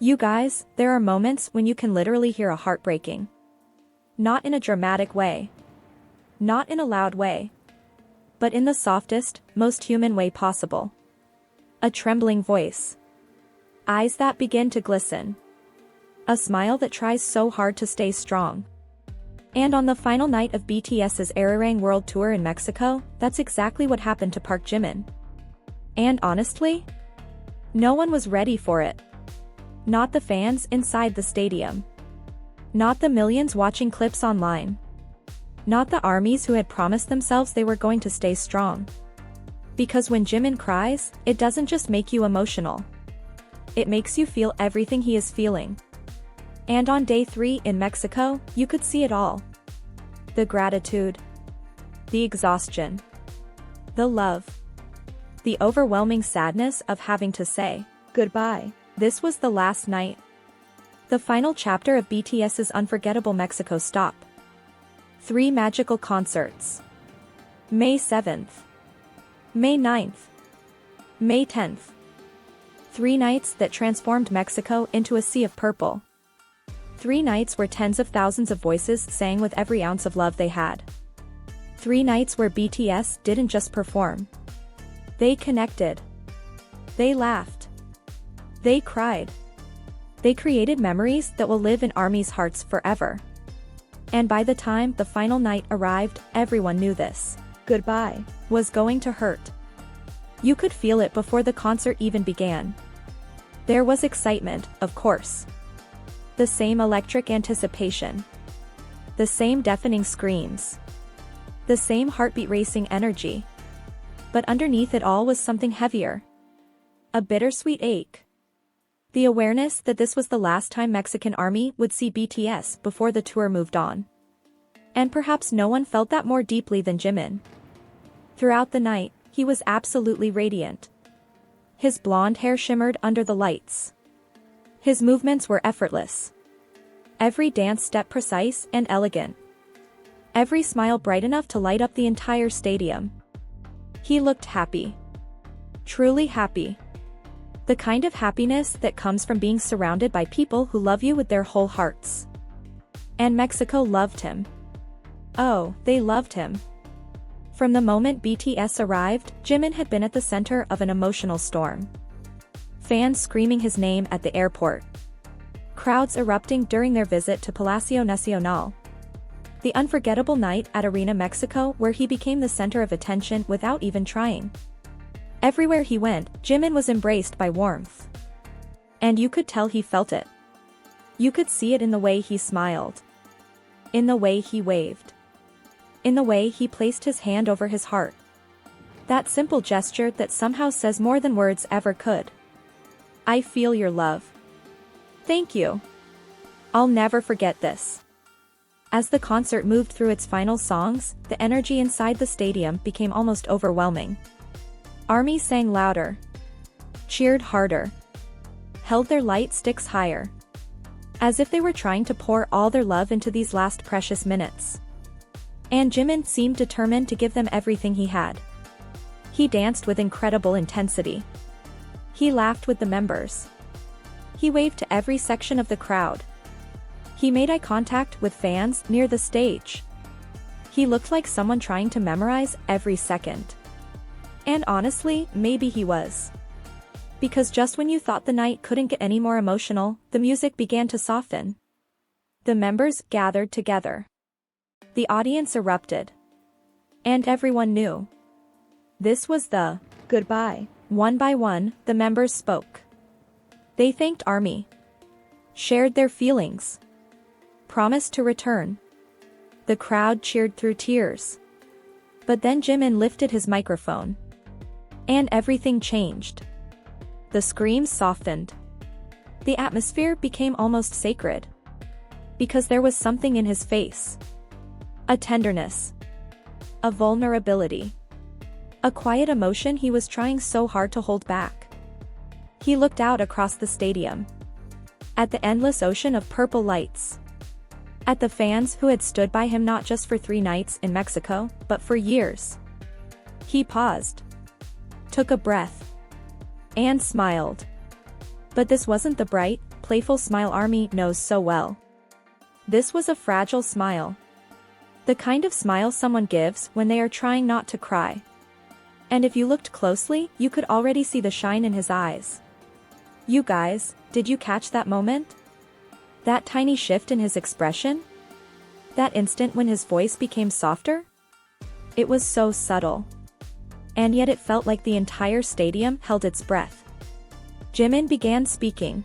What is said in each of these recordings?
You guys, there are moments when you can literally hear a heart breaking. Not in a dramatic way. Not in a loud way. But in the softest, most human way possible. A trembling voice. Eyes that begin to glisten. A smile that tries so hard to stay strong. And on the final night of BTS's Arirang World Tour in Mexico, that's exactly what happened to Park Jimin. And honestly, no one was ready for it. Not the fans inside the stadium. Not the millions watching clips online. Not the armies who had promised themselves they were going to stay strong. Because when Jimin cries, it doesn't just make you emotional. It makes you feel everything he is feeling. And on day 3 in Mexico, you could see it all. The gratitude. The exhaustion. The love. The overwhelming sadness of having to say goodbye. This was the last night. The final chapter of BTS's unforgettable Mexico stop. 3 magical concerts. May 7th. May 9th. May 10th. 3 nights that transformed Mexico into a sea of purple. 3 nights where tens of thousands of voices sang with every ounce of love they had. 3 nights where BTS didn't just perform. They connected. They laughed. They cried. They created memories that will live in ARMY's hearts forever. And by the time the final night arrived, everyone knew this goodbye was going to hurt. You could feel it before the concert even began. There was excitement, of course. The same electric anticipation. The same deafening screams. The same heartbeat racing energy. But underneath it all was something heavier. A bittersweet ache. The awareness that this was the last time Mexican ARMY would see BTS before the tour moved on. And perhaps no one felt that more deeply than Jimin. Throughout the night, he was absolutely radiant. His blonde hair shimmered under the lights. His movements were effortless. Every dance step precise and elegant. Every smile bright enough to light up the entire stadium. He looked happy. Truly happy. The kind of happiness that comes from being surrounded by people who love you with their whole hearts. And Mexico loved him. Oh, they loved him. From the moment BTS arrived, Jimin had been at the center of an emotional storm. Fans screaming his name at the airport. Crowds erupting during their visit to Palacio Nacional. The unforgettable night at Arena Mexico where he became the center of attention without even trying. Everywhere he went, Jimin was embraced by warmth. And you could tell he felt it. You could see it in the way he smiled. In the way he waved. In the way he placed his hand over his heart. That simple gesture that somehow says more than words ever could. I feel your love. Thank you. I'll never forget this. As the concert moved through its final songs, the energy inside the stadium became almost overwhelming. ARMY sang louder. Cheered harder. Held their light sticks higher. As if they were trying to pour all their love into these last precious minutes. And Jimin seemed determined to give them everything he had. He danced with incredible intensity. He laughed with the members. He waved to every section of the crowd. He made eye contact with fans near the stage. He looked like someone trying to memorize every second. And honestly, maybe he was. Because just when you thought the night couldn't get any more emotional, the music began to soften. The members gathered together. The audience erupted. And everyone knew. This was the goodbye. One by one, the members spoke. They thanked ARMY. Shared their feelings. Promised to return. The crowd cheered through tears. But then Jimin lifted his microphone. And everything changed. The screams softened. The atmosphere became almost sacred. Because there was something in his face. A tenderness. A vulnerability. A quiet emotion he was trying so hard to hold back. He looked out across the stadium. At the endless ocean of purple lights. At the fans who had stood by him not just for 3 nights in Mexico, but for years. He paused. Took a breath. And smiled. But this wasn't the bright, playful smile ARMY knows so well. This was a fragile smile. The kind of smile someone gives when they are trying not to cry. And if you looked closely, you could already see the shine in his eyes. You guys, did you catch that moment? That tiny shift in his expression? That instant when his voice became softer? It was so subtle. And yet it felt like the entire stadium held its breath. Jimin began speaking.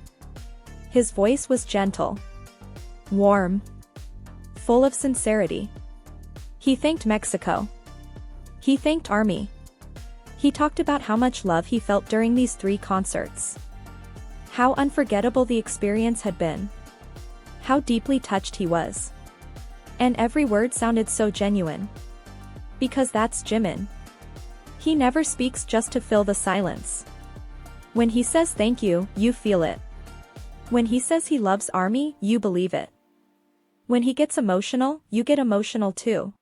His voice was gentle, warm, full of sincerity. He thanked Mexico. He thanked ARMY. He talked about how much love he felt during these 3 concerts. How unforgettable the experience had been. How deeply touched he was. And every word sounded so genuine. Because that's Jimin. He never speaks just to fill the silence. When he says thank you, you feel it. When he says he loves ARMY, you believe it. When he gets emotional, you get emotional too.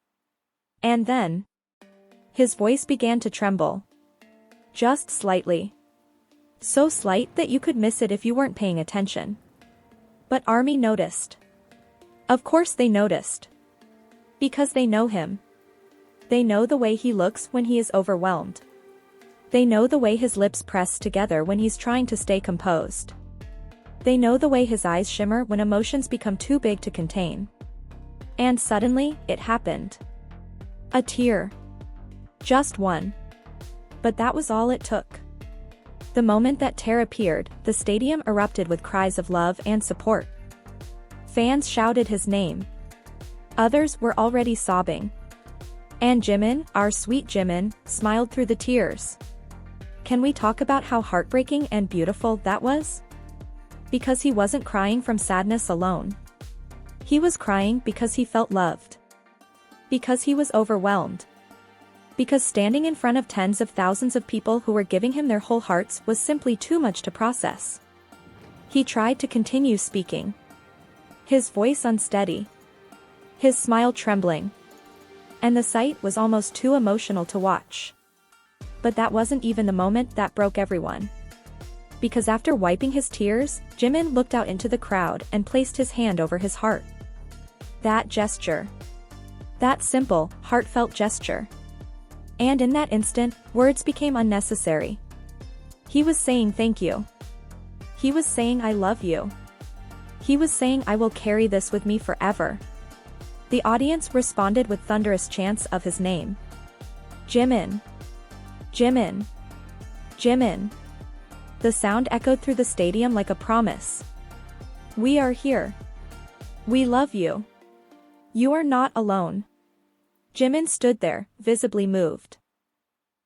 And then, his voice began to tremble. Just slightly. So slight that you could miss it if you weren't paying attention. But ARMY noticed. Of course they noticed. Because they know him. They know the way he looks when he is overwhelmed. They know the way his lips press together when he's trying to stay composed. They know the way his eyes shimmer when emotions become too big to contain. And suddenly, it happened. A tear. Just one. But that was all it took. The moment that tear appeared, the stadium erupted with cries of love and support. Fans shouted his name. Others were already sobbing. And Jimin, our sweet Jimin, smiled through the tears. Can we talk about how heartbreaking and beautiful that was? Because he wasn't crying from sadness alone. He was crying because he felt loved. Because he was overwhelmed. Because standing in front of tens of thousands of people who were giving him their whole hearts was simply too much to process. He tried to continue speaking. His voice unsteady. His smile trembling. And the sight was almost too emotional to watch. But that wasn't even the moment that broke everyone. Because after wiping his tears, Jimin looked out into the crowd and placed his hand over his heart. That gesture. That simple, heartfelt gesture. And in that instant, words became unnecessary. He was saying thank you. He was saying I love you. He was saying I will carry this with me forever. The audience responded with thunderous chants of his name. Jimin. Jimin. Jimin. The sound echoed through the stadium like a promise. We are here. We love you. You are not alone. Jimin stood there, visibly moved.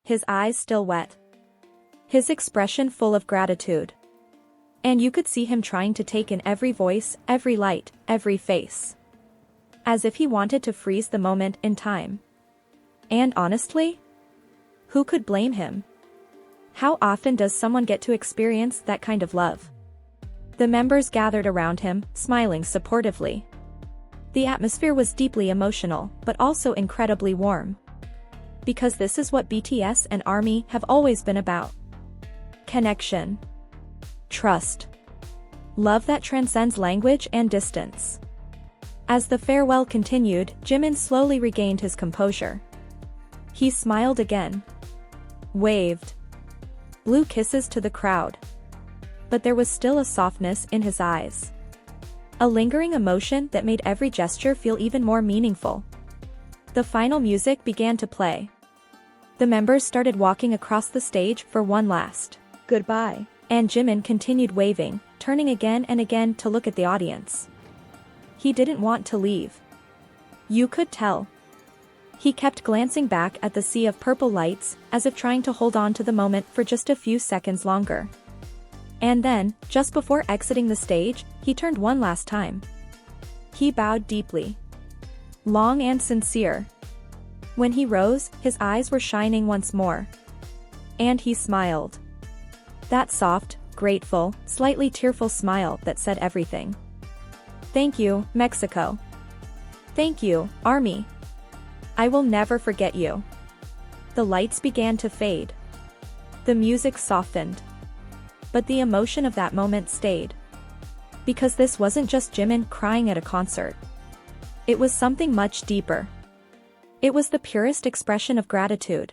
His eyes still wet. His expression full of gratitude. And you could see him trying to take in every voice, every light, every face. As if he wanted to freeze the moment in time. And honestly, who could blame him? How often does someone get to experience that kind of love? The members gathered around him, smiling supportively. The atmosphere was deeply emotional, but also incredibly warm. Because this is what BTS and ARMY have always been about. Connection. Trust. Love that transcends language and distance. As the farewell continued, Jimin slowly regained his composure. He smiled again. Waved. Blew kisses to the crowd. But there was still a softness in his eyes. A lingering emotion that made every gesture feel even more meaningful. The final music began to play. The members started walking across the stage for one last goodbye. And Jimin continued waving, turning again and again to look at the audience. He didn't want to leave. You could tell. He kept glancing back at the sea of purple lights, as if trying to hold on to the moment for just a few seconds longer. And then, just before exiting the stage, he turned one last time. He bowed deeply. Long and sincere. When he rose, his eyes were shining once more. And he smiled. That soft, grateful, slightly tearful smile that said everything. Thank you, Mexico. Thank you, ARMY. I will never forget you. The lights began to fade. The music softened. But the emotion of that moment stayed. Because this wasn't just Jimin crying at a concert. It was something much deeper. It was the purest expression of gratitude.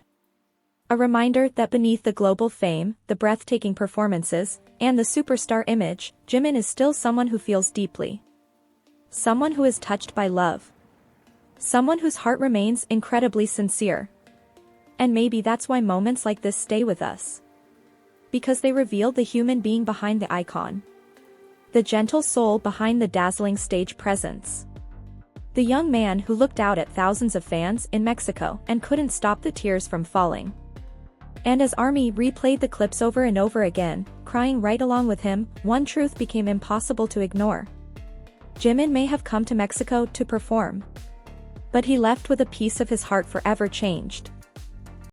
A reminder that beneath the global fame, the breathtaking performances, and the superstar image, Jimin is still someone who feels deeply. Someone who is touched by love. Someone whose heart remains incredibly sincere. And maybe that's why moments like this stay with us. Because they reveal the human being behind the icon. The gentle soul behind the dazzling stage presence. The young man who looked out at thousands of fans in Mexico and couldn't stop the tears from falling. And as ARMY replayed the clips over and over again, crying right along with him, one truth became impossible to ignore. Jimin may have come to Mexico to perform. But he left with a piece of his heart forever changed.